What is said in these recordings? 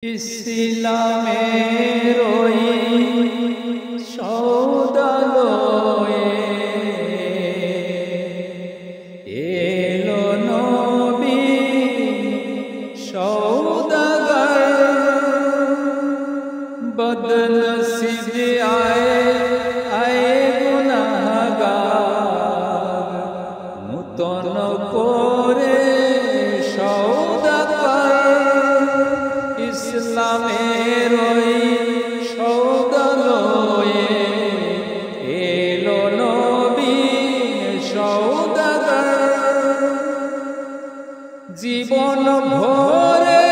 ইসলামের ওই সৌদালয়ে এলো নবী সৌদাগর বদনসিব আয়ে গুনাহগার নূতন করে সৌদাগর ইসলামের ওই সৌদালয়ে এলো নবী সৌদাগর জীবন ভরে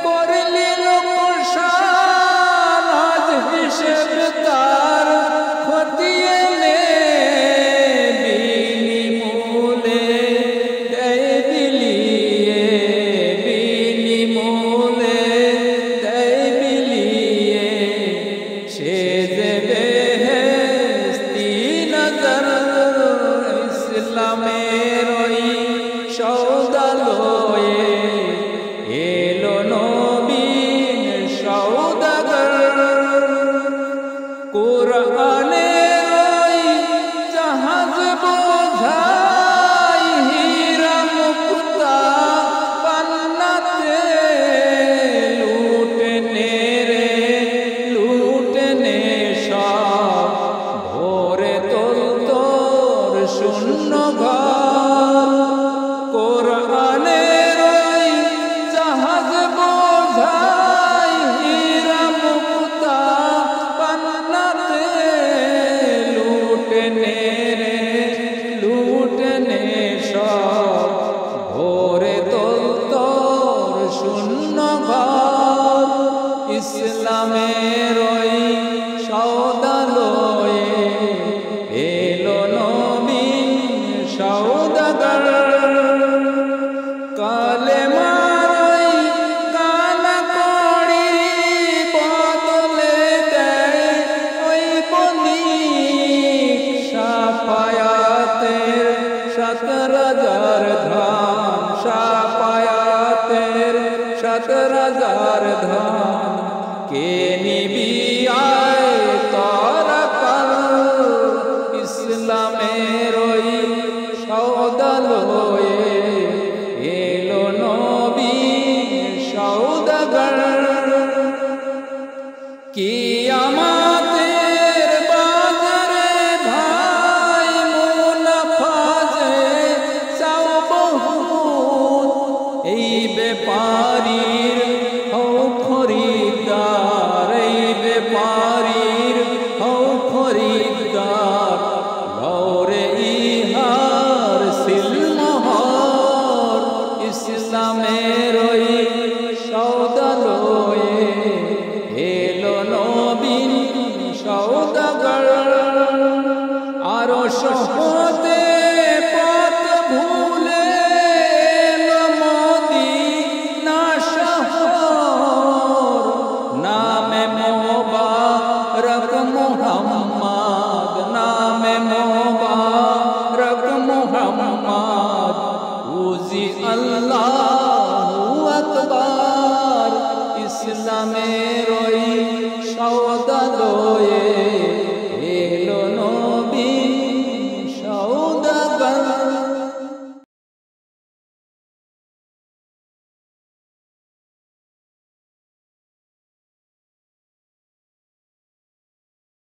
করলিল কুরশান আজ হিসেব তার খতিয়ে নে বিনিমূলে দেয় বিলিয়ে বিনিমূলে দেয় বিলিয়ে সে দেবে হেস্তি নজর ইসলামের ওই সৌদালয়ে এলো নবী সৌদাগর কুরআনের ওই জাহাজ বোঝাই হীরা মুক্তা পান্নাতে লুটনে রে লুটনে সব ভোরে তোল তোর শূন্য ঘর কুরআনের ওই জাহাজ বোঝাই হীরা মুক্তা পান্নাতে লুটনে রে লুটনে সব ভোরে তোল তোর শূন্য ঘর ইসলামের ওই সৌদালয়ে এলো নবী সৌদাগর কালেমার ওই কালা কড়ি বদলে দেয় ওই বণিক শাফায়াতের ৭০০০০ ধান শাফায়াতের ৭০০০০ ধান কে নিবি আয় তোরা কর ইসলামের ওই সৌদালয়ে এলো নবী সৌদাগর কি আমার